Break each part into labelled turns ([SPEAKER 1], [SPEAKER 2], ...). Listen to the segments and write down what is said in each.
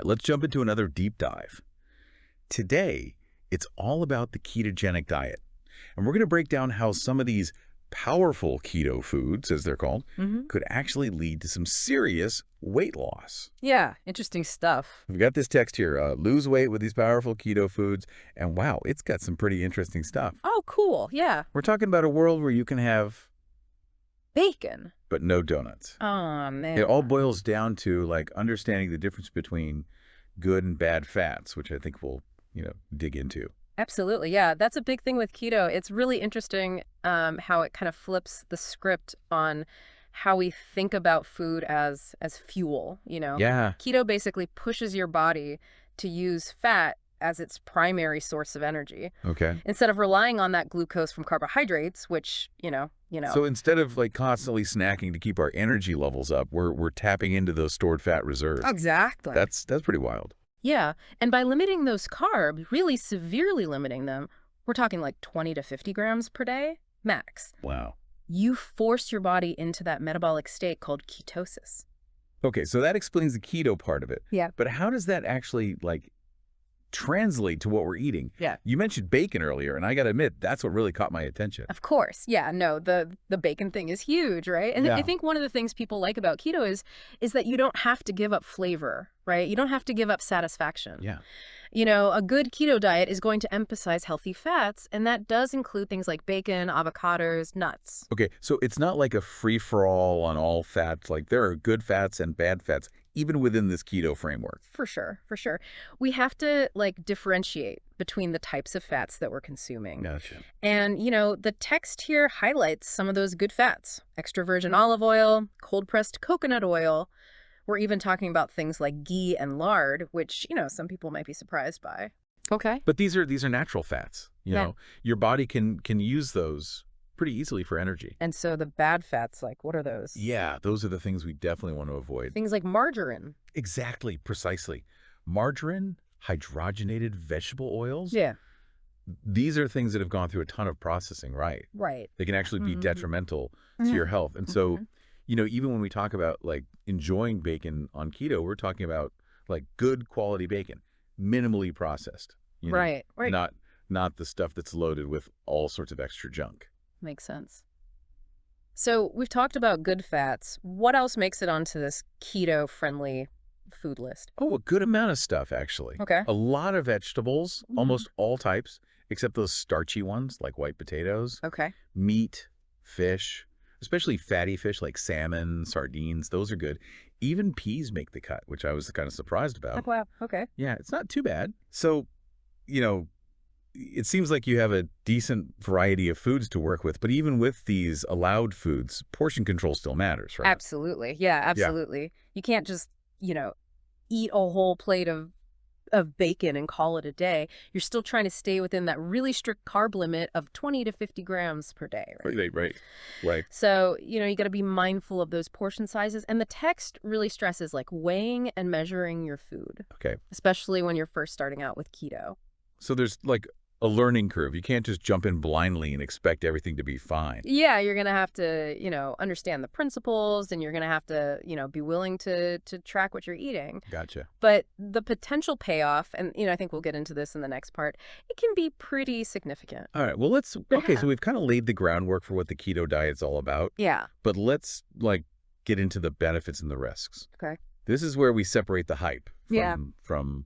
[SPEAKER 1] right, let's jump into another deep dive. Today, it's all about the ketogenic diet. And we're going to break down how some of these powerful keto foods, as they're called, could actually lead to some serious weight loss.
[SPEAKER 2] Yeah, interesting stuff.
[SPEAKER 1] We've got this text here, lose weight with these powerful keto foods. And wow, it's got some pretty interesting stuff.
[SPEAKER 2] Oh, cool. Yeah.
[SPEAKER 1] We're talking about a world where you can have
[SPEAKER 2] Bacon.
[SPEAKER 1] but no donuts.
[SPEAKER 2] Oh, man.
[SPEAKER 1] It all boils down to like understanding the difference between good and bad fats, which I think we'll, dig into.
[SPEAKER 2] Absolutely. Yeah, that's a big thing with keto. It's really interesting how it kind of flips the script on how we think about food as fuel,
[SPEAKER 1] Yeah.
[SPEAKER 2] Keto basically pushes your body to use fat as its primary source of energy
[SPEAKER 1] Okay.
[SPEAKER 2] instead of relying on that glucose from carbohydrates, which,
[SPEAKER 1] So instead of like constantly snacking to keep our energy levels up, we're tapping into those stored fat reserves.
[SPEAKER 2] Exactly.
[SPEAKER 1] That's pretty wild.
[SPEAKER 2] Yeah, and by limiting those carbs, really severely limiting them, we're talking like 20 to 50 grams per day, max.
[SPEAKER 1] Wow.
[SPEAKER 2] You force your body into that metabolic state called ketosis.
[SPEAKER 1] Okay, so that explains the keto part of it.
[SPEAKER 2] Yeah.
[SPEAKER 1] But how does that actually translate to what we're eating?
[SPEAKER 2] Yeah.
[SPEAKER 1] You mentioned bacon earlier, and I got to admit, that's what really caught my attention.
[SPEAKER 2] Of course. Yeah, no, the bacon thing is huge, right? And
[SPEAKER 1] Yeah.
[SPEAKER 2] I think one of the things people like about keto is that you don't have to give up flavor, right? You don't have to give up satisfaction.
[SPEAKER 1] Yeah.
[SPEAKER 2] A good keto diet is going to emphasize healthy fats, and that does include things like bacon, avocados, nuts.
[SPEAKER 1] Okay, so it's not like a free-for-all on all fats. Like there are good fats and bad fats, even within this keto framework.
[SPEAKER 2] For sure, for sure. We have to differentiate between the types of fats that we're consuming.
[SPEAKER 1] Gotcha.
[SPEAKER 2] And, the text here highlights some of those good fats. Extra virgin olive oil, cold-pressed coconut oil. We're even talking about things like ghee and lard, which, some people might be surprised by. Okay.
[SPEAKER 1] But these are natural fats.
[SPEAKER 2] Yeah.
[SPEAKER 1] Your body can use those pretty easily for energy.
[SPEAKER 2] And so the bad fats, what are those?
[SPEAKER 1] Yeah, those are the things we definitely want to avoid.
[SPEAKER 2] Things like margarine.
[SPEAKER 1] Exactly, precisely. Margarine, hydrogenated vegetable oils.
[SPEAKER 2] Yeah.
[SPEAKER 1] These are things that have gone through a ton of processing, right?
[SPEAKER 2] Right.
[SPEAKER 1] They can actually be detrimental to your health. And so, even when we talk about enjoying bacon on keto, we're talking about good quality bacon, minimally processed.
[SPEAKER 2] Right.
[SPEAKER 1] Not the stuff that's loaded with all sorts of extra junk.
[SPEAKER 2] Makes sense. So we've talked about good fats. What else makes it onto this keto-friendly food list?
[SPEAKER 1] Oh, a good amount of stuff, actually.
[SPEAKER 2] Okay.
[SPEAKER 1] A lot of vegetables, almost all types, except those starchy ones like white potatoes.
[SPEAKER 2] Okay.
[SPEAKER 1] Meat, fish, especially fatty fish like salmon, sardines, those are good. Even peas make the cut, which I was kind of surprised about.
[SPEAKER 2] Oh, wow. Okay.
[SPEAKER 1] Yeah, it's not too bad. So, it seems like you have a decent variety of foods to work with, but even with these allowed foods, portion control still matters, right?
[SPEAKER 2] Absolutely. Yeah, absolutely. You can't just, eat a whole plate of bacon and call it a day. You're still trying to stay within that really strict carb limit of 20 to 50 grams per day, right?
[SPEAKER 1] Right.
[SPEAKER 2] So, you got to be mindful of those portion sizes. And the text really stresses weighing and measuring your food.
[SPEAKER 1] Okay.
[SPEAKER 2] Especially when you're first starting out with keto.
[SPEAKER 1] So there's a learning curve. You can't just jump in blindly and expect everything to be fine.
[SPEAKER 2] Yeah, you're going to have to, understand the principles, and you're going to have to, be willing to track what you're eating.
[SPEAKER 1] Gotcha.
[SPEAKER 2] But the potential payoff, and, I think we'll get into this in the next part, it can be pretty significant.
[SPEAKER 1] All right. Well, okay, so we've kind of laid the groundwork for what the keto diet's all about.
[SPEAKER 2] Yeah.
[SPEAKER 1] But let's get into the benefits and the risks.
[SPEAKER 2] Okay.
[SPEAKER 1] This is where we separate the hype from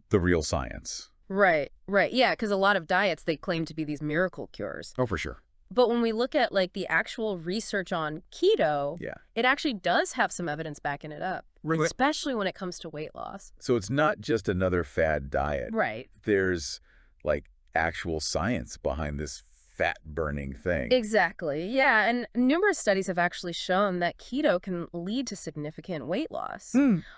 [SPEAKER 1] the real science.
[SPEAKER 2] Right. Yeah, because a lot of diets, they claim to be these miracle cures.
[SPEAKER 1] Oh, for sure.
[SPEAKER 2] But when we look at the actual research on keto, it actually does have some evidence backing it up, especially when it comes to weight loss.
[SPEAKER 1] So it's not just another fad diet.
[SPEAKER 2] Right.
[SPEAKER 1] There's actual science behind this fat-burning thing.
[SPEAKER 2] Exactly. Yeah. And numerous studies have actually shown that keto can lead to significant weight loss.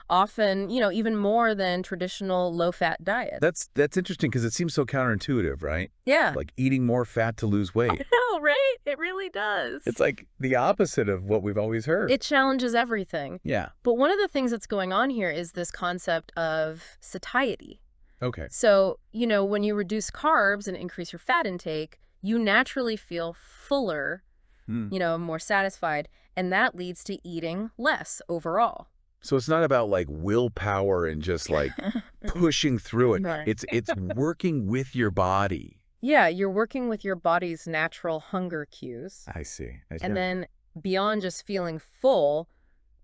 [SPEAKER 2] Often, even more than traditional low-fat diets.
[SPEAKER 1] That's interesting because it seems so counterintuitive, right?
[SPEAKER 2] Yeah.
[SPEAKER 1] Eating more fat to lose weight.
[SPEAKER 2] I know, right? It really does.
[SPEAKER 1] It's the opposite of what we've always heard.
[SPEAKER 2] It challenges everything.
[SPEAKER 1] Yeah.
[SPEAKER 2] But one of the things that's going on here is this concept of satiety.
[SPEAKER 1] Okay.
[SPEAKER 2] So, when you reduce carbs and increase your fat intake, you naturally feel fuller, more satisfied, and that leads to eating less overall.
[SPEAKER 1] So it's not about like willpower and just like pushing through it.
[SPEAKER 2] Right.
[SPEAKER 1] It's working with your body.
[SPEAKER 2] Yeah, you're working with your body's natural hunger cues.
[SPEAKER 1] I see.
[SPEAKER 2] And then beyond just feeling full,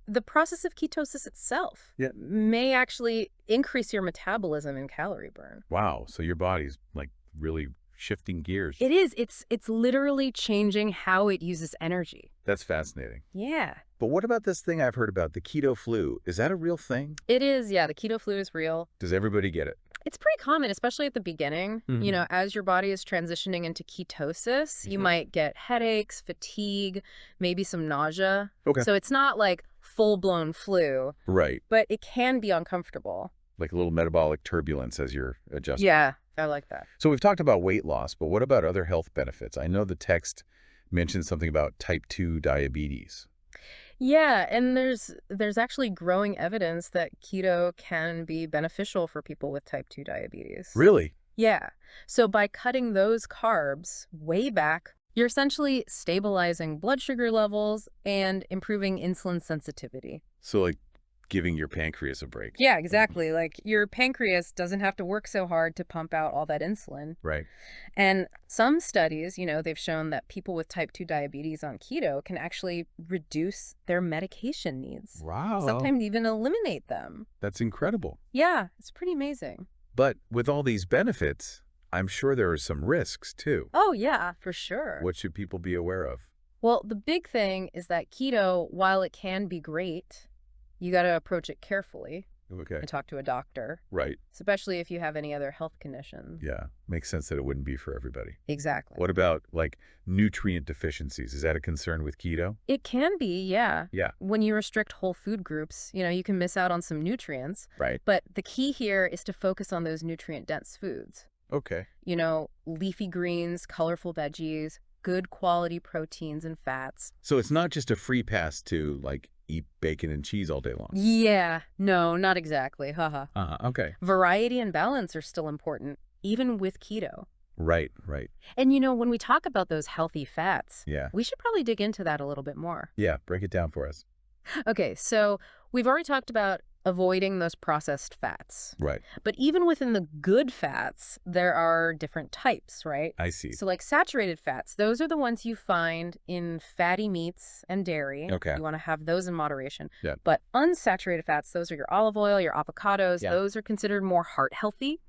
[SPEAKER 2] the process of ketosis itself
[SPEAKER 1] Yeah.
[SPEAKER 2] may actually increase your metabolism and calorie burn.
[SPEAKER 1] Wow. So your body's like really shifting gears.
[SPEAKER 2] It is. It's literally changing how it uses energy.
[SPEAKER 1] That's fascinating.
[SPEAKER 2] Yeah.
[SPEAKER 1] But what about this thing I've heard about, the keto flu? Is that a real thing?
[SPEAKER 2] It is. Yeah, the keto flu is real.
[SPEAKER 1] Does everybody get it?
[SPEAKER 2] It's pretty common, especially at the beginning.
[SPEAKER 1] Mhm.
[SPEAKER 2] You know, as your body is transitioning into ketosis, you might get headaches, fatigue, maybe some nausea.
[SPEAKER 1] Okay.
[SPEAKER 2] So it's not like full-blown flu,
[SPEAKER 1] Right.
[SPEAKER 2] but it can be uncomfortable.
[SPEAKER 1] Like a little metabolic turbulence as you're adjusting.
[SPEAKER 2] Yeah, I like that.
[SPEAKER 1] So we've talked about weight loss, but what about other health benefits? I know the text mentioned something about type 2 diabetes.
[SPEAKER 2] Yeah, and there's actually growing evidence that keto can be beneficial for people with type 2 diabetes.
[SPEAKER 1] Really?
[SPEAKER 2] Yeah. So by cutting those carbs way back, you're essentially stabilizing blood sugar levels and improving insulin sensitivity.
[SPEAKER 1] So like giving your pancreas a break.
[SPEAKER 2] Yeah, exactly. Like your pancreas doesn't have to work so hard to pump out all that insulin.
[SPEAKER 1] Right.
[SPEAKER 2] And some studies, you know, they've shown that people with type 2 diabetes on keto can actually reduce their medication needs.
[SPEAKER 1] Wow.
[SPEAKER 2] Sometimes even eliminate them.
[SPEAKER 1] That's incredible.
[SPEAKER 2] Yeah, it's pretty amazing.
[SPEAKER 1] But with all these benefits, I'm sure there are some risks too.
[SPEAKER 2] Oh, yeah, for sure.
[SPEAKER 1] What should people be aware of?
[SPEAKER 2] Well, the big thing is that keto, while it can be great, you got to approach it carefully
[SPEAKER 1] Okay.
[SPEAKER 2] and talk to a doctor,
[SPEAKER 1] Right.
[SPEAKER 2] especially if you have any other health conditions.
[SPEAKER 1] Yeah. Makes sense that it wouldn't be for everybody.
[SPEAKER 2] Exactly.
[SPEAKER 1] What about like nutrient deficiencies? Is that a concern with keto?
[SPEAKER 2] It can be, yeah.
[SPEAKER 1] Yeah.
[SPEAKER 2] When you restrict whole food groups, you know, you can miss out on some nutrients.
[SPEAKER 1] Right.
[SPEAKER 2] But the key here is to focus on those nutrient-dense foods.
[SPEAKER 1] Okay.
[SPEAKER 2] You know, leafy greens, colorful veggies, good quality proteins and fats.
[SPEAKER 1] So it's not just a free pass to like eat bacon and cheese all day long.
[SPEAKER 2] Yeah, no, not exactly. Haha.
[SPEAKER 1] Okay.
[SPEAKER 2] Variety and balance are still important, even with keto.
[SPEAKER 1] Right. Right.
[SPEAKER 2] And you know, when we talk about those healthy fats,
[SPEAKER 1] Yeah.
[SPEAKER 2] we should probably dig into that a little bit more.
[SPEAKER 1] Yeah. Break it down for us.
[SPEAKER 2] Okay, so we've already talked about avoiding those processed fats.
[SPEAKER 1] Right.
[SPEAKER 2] But even within the good fats, there are different types, right?
[SPEAKER 1] I see.
[SPEAKER 2] So like saturated fats, those are the ones you find in fatty meats and dairy.
[SPEAKER 1] Okay.
[SPEAKER 2] You want to have those in moderation.
[SPEAKER 1] Yeah.
[SPEAKER 2] But unsaturated fats, those are your olive oil, your avocados.
[SPEAKER 1] Yeah.
[SPEAKER 2] Those are considered more heart healthy.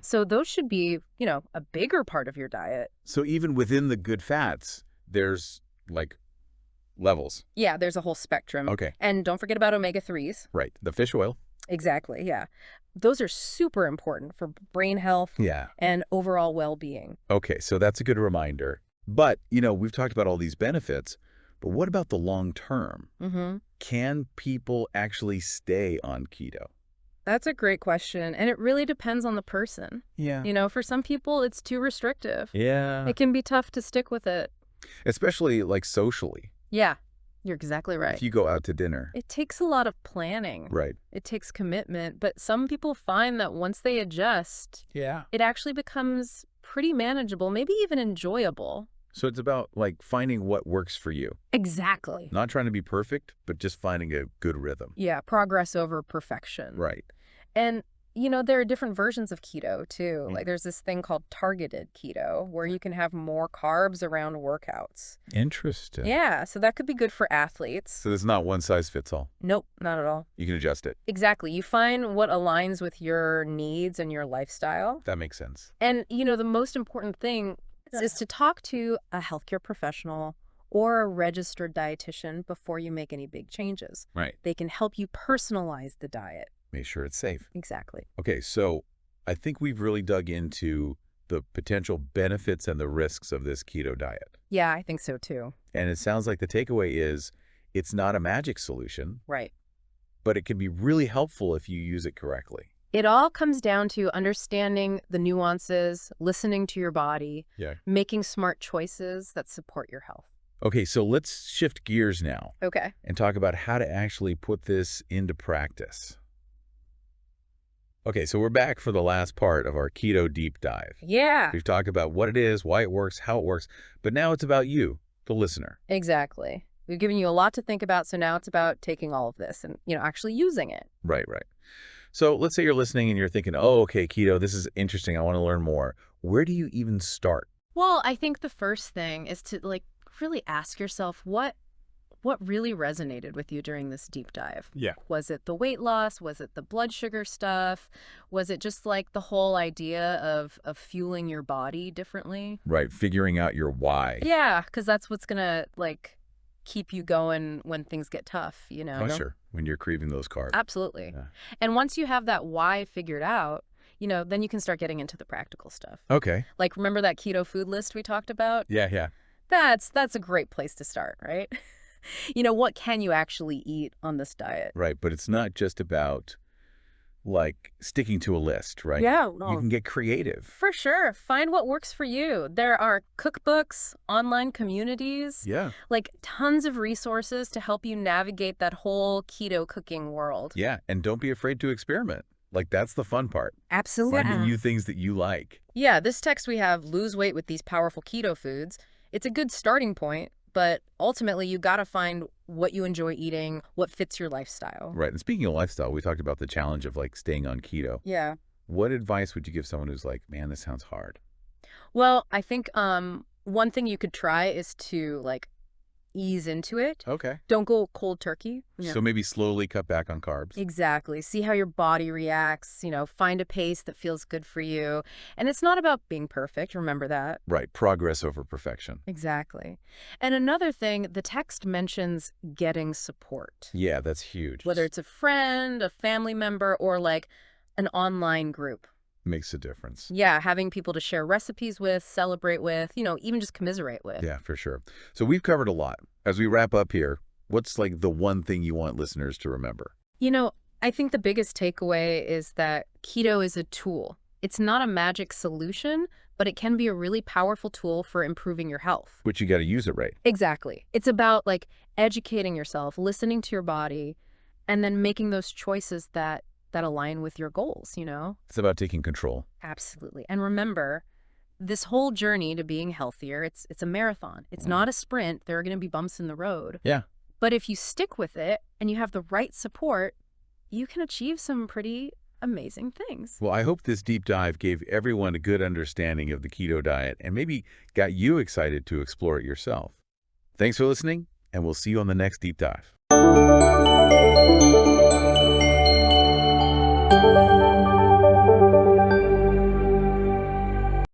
[SPEAKER 2] So those should be, you know, a bigger part of your diet.
[SPEAKER 1] So even within the good fats, there's like levels.
[SPEAKER 2] Yeah, there's a whole spectrum.
[SPEAKER 1] Okay.
[SPEAKER 2] And don't forget about omega-3s.
[SPEAKER 1] Right. The fish oil.
[SPEAKER 2] Exactly, yeah. Those are super important for brain health
[SPEAKER 1] Yeah.
[SPEAKER 2] and overall well-being.
[SPEAKER 1] Okay. So that's a good reminder. But, you know, we've talked about all these benefits, but what about the long term?
[SPEAKER 2] Mm-hmm.
[SPEAKER 1] Can people actually stay on keto?
[SPEAKER 2] That's a great question, and it really depends on the person.
[SPEAKER 1] Yeah.
[SPEAKER 2] You know, for some people, it's too restrictive.
[SPEAKER 1] Yeah.
[SPEAKER 2] It can be tough to stick with it.
[SPEAKER 1] Especially like socially.
[SPEAKER 2] Yeah, you're exactly right.
[SPEAKER 1] If you go out to dinner.
[SPEAKER 2] It takes a lot of planning.
[SPEAKER 1] Right.
[SPEAKER 2] It takes commitment, but some people find that once they adjust,
[SPEAKER 1] Yeah.
[SPEAKER 2] it actually becomes pretty manageable, maybe even enjoyable.
[SPEAKER 1] So it's about like finding what works for you.
[SPEAKER 2] Exactly.
[SPEAKER 1] Not trying to be perfect, but just finding a good rhythm.
[SPEAKER 2] Yeah, progress over perfection.
[SPEAKER 1] Right.
[SPEAKER 2] And, you know, there are different versions of keto, too.
[SPEAKER 1] Mm.
[SPEAKER 2] Like, there's this thing called targeted keto, where you can have more carbs around workouts.
[SPEAKER 1] Interesting.
[SPEAKER 2] Yeah, so that could be good for athletes.
[SPEAKER 1] So there's not one size fits all.
[SPEAKER 2] Nope, not at all.
[SPEAKER 1] You can adjust it.
[SPEAKER 2] Exactly. You find what aligns with your needs and your lifestyle.
[SPEAKER 1] That makes sense.
[SPEAKER 2] And, you know, the most important thing is to talk to a healthcare professional or a registered dietitian before you make any big changes.
[SPEAKER 1] Right.
[SPEAKER 2] They can help you personalize the diet.
[SPEAKER 1] Make sure it's safe.
[SPEAKER 2] Exactly.
[SPEAKER 1] Okay, so I think we've really dug into the potential benefits and the risks of this keto diet.
[SPEAKER 2] Yeah, I think so too.
[SPEAKER 1] And it sounds like the takeaway is it's not a magic solution,
[SPEAKER 2] Right.
[SPEAKER 1] but it can be really helpful if you use it correctly.
[SPEAKER 2] It all comes down to understanding the nuances, listening to your body,
[SPEAKER 1] Yeah.
[SPEAKER 2] making smart choices that support your health.
[SPEAKER 1] Okay, so let's shift gears now
[SPEAKER 2] Okay.
[SPEAKER 1] and talk about how to actually put this into practice. Okay, so we're back for the last part of our keto deep dive.
[SPEAKER 2] Yeah,
[SPEAKER 1] We've talked about what it is, why it works, how it works, but now it's about you, the listener.
[SPEAKER 2] exactly. We've given you a lot to think about, so now it's about taking all of this and, actually using it.
[SPEAKER 1] Right, right. So let's say you're listening and you're thinking, oh, okay, keto, this is interesting. I want to learn more. Where do you even start?
[SPEAKER 2] Well, I think the first thing is to really ask yourself what really resonated with you during this deep dive.
[SPEAKER 1] Yeah.
[SPEAKER 2] Was it the weight loss? Was it the blood sugar stuff? Was it just like the whole idea of fueling your body differently?
[SPEAKER 1] Right, figuring out your why.
[SPEAKER 2] Yeah, because that's what's gonna keep you going when things get tough,
[SPEAKER 1] Oh, sure, when you're craving those carbs.
[SPEAKER 2] Absolutely.
[SPEAKER 1] Yeah.
[SPEAKER 2] And once you have that why figured out, then you can start getting into the practical stuff.
[SPEAKER 1] Okay.
[SPEAKER 2] Like, remember that keto food list we talked about?
[SPEAKER 1] Yeah, yeah.
[SPEAKER 2] That's a great place to start, right? What can you actually eat on this diet?
[SPEAKER 1] Right, but it's not just about, sticking to a list, right?
[SPEAKER 2] Yeah,
[SPEAKER 1] You
[SPEAKER 2] no.
[SPEAKER 1] can get creative.
[SPEAKER 2] For sure. Find what works for you. There are cookbooks, online communities,
[SPEAKER 1] Yeah.
[SPEAKER 2] tons of resources to help you navigate that whole keto cooking world.
[SPEAKER 1] Yeah, and don't be afraid to experiment. That's the fun part.
[SPEAKER 2] Absolutely.
[SPEAKER 1] Finding new things that you like.
[SPEAKER 2] Yeah, this text we have, lose weight with these powerful keto foods. It's a good starting point, but ultimately you got to find what you enjoy eating, what fits your lifestyle.
[SPEAKER 1] Right, and speaking of lifestyle, we talked about the challenge of, staying on keto.
[SPEAKER 2] Yeah.
[SPEAKER 1] What advice would you give someone who's like, man, this sounds hard?
[SPEAKER 2] Well, I think one thing you could try is to ease into it.
[SPEAKER 1] Okay.
[SPEAKER 2] Don't go cold turkey.
[SPEAKER 1] So maybe slowly cut back on carbs.
[SPEAKER 2] Exactly. See how your body reacts, find a pace that feels good for you. And it's not about being perfect. Remember that.
[SPEAKER 1] Right, progress over perfection.
[SPEAKER 2] Exactly. And another thing, the text mentions getting support.
[SPEAKER 1] Yeah, that's huge.
[SPEAKER 2] Whether it's a friend, a family member, or an online group.
[SPEAKER 1] Makes a difference.
[SPEAKER 2] Yeah, having people to share recipes with, celebrate with, even just commiserate with.
[SPEAKER 1] Yeah, for sure. So we've covered a lot. As we wrap up here, what's the one thing you want listeners to remember?
[SPEAKER 2] I think the biggest takeaway is that keto is a tool. It's not a magic solution, but it can be a really powerful tool for improving your health.
[SPEAKER 1] Which you got to use it right.
[SPEAKER 2] Exactly. It's about educating yourself, listening to your body, and then making those choices that align with your goals,
[SPEAKER 1] It's about taking control.
[SPEAKER 2] Absolutely. And remember, this whole journey to being healthier, it's a marathon. It's not a sprint. There are going to be bumps in the road.
[SPEAKER 1] Yeah.
[SPEAKER 2] But if you stick with it and you have the right support, you can achieve some pretty amazing things.
[SPEAKER 1] Well, I hope this deep dive gave everyone a good understanding of the keto diet and maybe got you excited to explore it yourself. Thanks for listening, and we'll see you on the next deep dive.